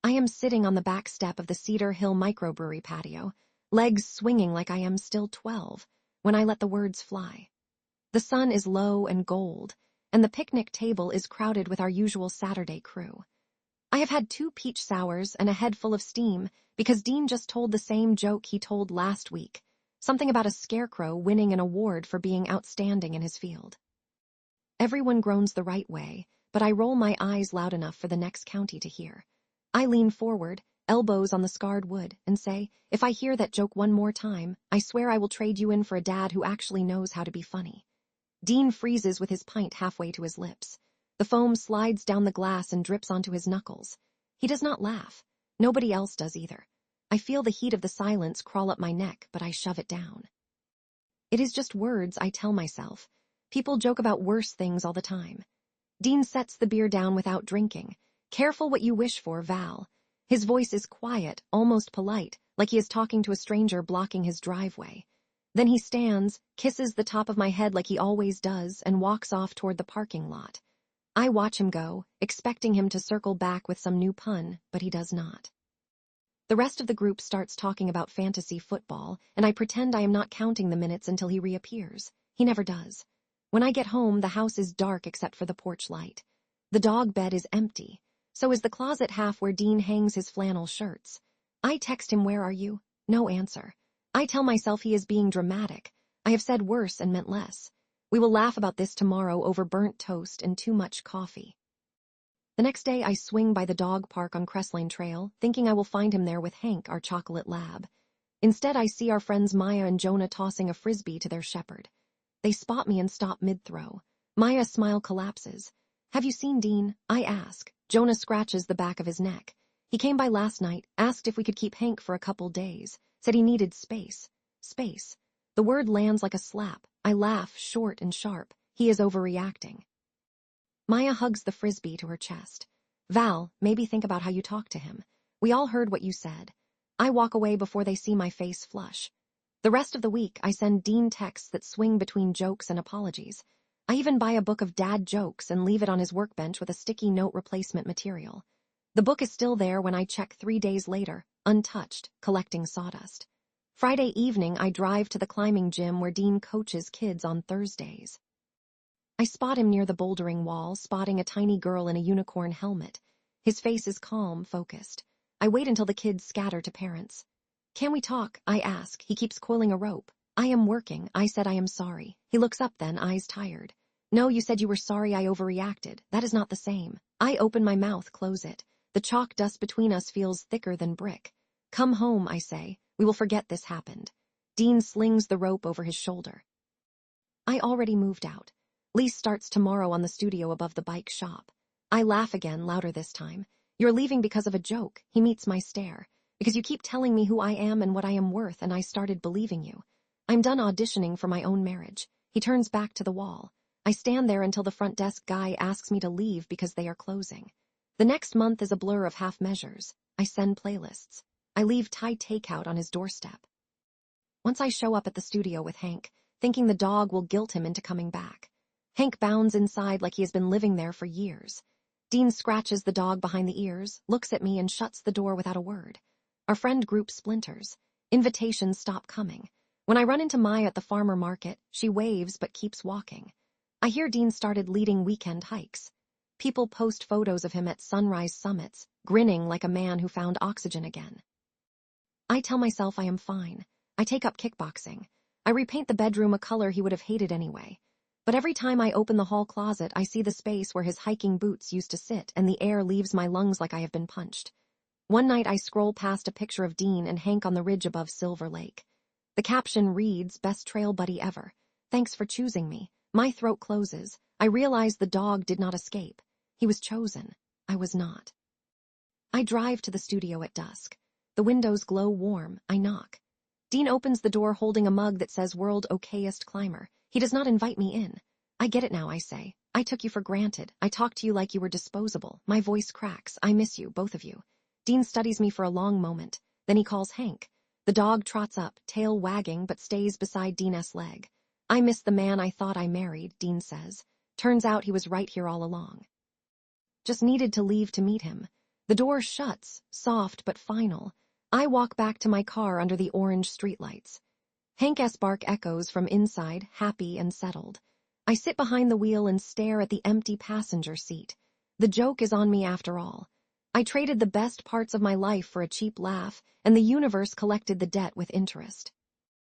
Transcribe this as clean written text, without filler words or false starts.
I am sitting on the back step of the Cedar Hill microbrewery patio, legs swinging like I am still 12, when I let the words fly. The sun is low and gold, and the picnic table is crowded with our usual Saturday crew. I have had 2 peach sours and a head full of steam because Dean just told the same joke he told last week, something about a scarecrow winning an award for being outstanding in his field. Everyone groans the right way, but I roll my eyes loud enough for the next county to hear. I lean forward, elbows on the scarred wood, and say, if I hear that joke one more time, I swear I will trade you in for a dad who actually knows how to be funny. Dean freezes with his pint halfway to his lips. The foam slides down the glass and drips onto his knuckles. He does not laugh. Nobody else does either. I feel the heat of the silence crawl up my neck, but I shove it down. It is just words, I tell myself. People joke about worse things all the time. Dean sets the beer down without drinking. Careful what you wish for, Val. His voice is quiet, almost polite, like he is talking to a stranger blocking his driveway. Then he stands, kisses the top of my head like he always does, and walks off toward the parking lot. I watch him go, expecting him to circle back with some new pun, but he does not. The rest of the group starts talking about fantasy football, and I pretend I am not counting the minutes until he reappears. He never does. When I get home, the house is dark except for the porch light. The dog bed is empty. So is the closet half where Dean hangs his flannel shirts. I text him, where are you? No answer. I tell myself he is being dramatic. I have said worse and meant less. We will laugh about this tomorrow over burnt toast and too much coffee. The next day I swing by the dog park on Cresslane Trail, thinking I will find him there with Hank, our chocolate lab. Instead, I see our friends Maya and Jonah tossing a frisbee to their shepherd. They spot me and stop mid-throw. Maya's smile collapses. Have you seen Dean? I ask. Jonah scratches the back of his neck. He came by last night, asked if we could keep Hank for a couple days, said he needed space. Space. The word lands like a slap. I laugh, short and sharp. He is overreacting. Maya hugs the frisbee to her chest. Val, maybe think about how you talk to him. We all heard what you said. I walk away before they see my face flush. The rest of the week, I send Dean texts that swing between jokes and apologies. I even buy a book of dad jokes and leave it on his workbench with a sticky note replacement material. The book is still there when I check 3 days later, untouched, collecting sawdust. Friday evening, I drive to the climbing gym where Dean coaches kids on Thursdays. I spot him near the bouldering wall, spotting a tiny girl in a unicorn helmet. His face is calm, focused. I wait until the kids scatter to parents. Can we talk? I ask. He keeps coiling a rope. I am working. I said I am sorry. He looks up then, eyes tired. No, you said you were sorry I overreacted. That is not the same. I open my mouth, close it. The chalk dust between us feels thicker than brick. Come home, I say. We will forget this happened. Dean slings the rope over his shoulder. I already moved out. Lease starts tomorrow on the studio above the bike shop. I laugh again, louder this time. You're leaving because of a joke. He meets my stare. Because you keep telling me who I am and what I am worth, and I started believing you. I'm done auditioning for my own marriage. He turns back to the wall. I stand there until the front desk guy asks me to leave because they are closing. The next month is a blur of half measures. I send playlists. I leave Thai takeout on his doorstep. Once I show up at the studio with Hank, thinking the dog will guilt him into coming back. Hank bounds inside like he has been living there for years. Dean scratches the dog behind the ears, looks at me, and shuts the door without a word. Our friend group splinters. Invitations stop coming. When I run into Maya at the farmer market, she waves but keeps walking. I hear Dean started leading weekend hikes. People post photos of him at sunrise summits, grinning like a man who found oxygen again. I tell myself I am fine. I take up kickboxing. I repaint the bedroom a color he would have hated anyway. But every time I open the hall closet, I see the space where his hiking boots used to sit, and the air leaves my lungs like I have been punched. One night I scroll past a picture of Dean and Hank on the ridge above Silver Lake. The caption reads, "Best trail buddy ever. Thanks for choosing me." My throat closes. I realize the dog did not escape. He was chosen. I was not. I drive to the studio at dusk. The windows glow warm. I knock. Dean opens the door holding a mug that says World Okayest Climber. He does not invite me in. I get it now, I say. I took you for granted. I talked to you like you were disposable. My voice cracks. I miss you, both of you. Dean studies me for a long moment. Then he calls Hank. The dog trots up, tail wagging, but stays beside Dean's leg. I miss the man I thought I married, Dean says. Turns out he was right here all along. Just needed to leave to meet him. The door shuts, soft but final. I walk back to my car under the orange streetlights. Hank S. bark echoes from inside, happy and settled. I sit behind the wheel and stare at the empty passenger seat. The joke is on me after all. I traded the best parts of my life for a cheap laugh, and the universe collected the debt with interest.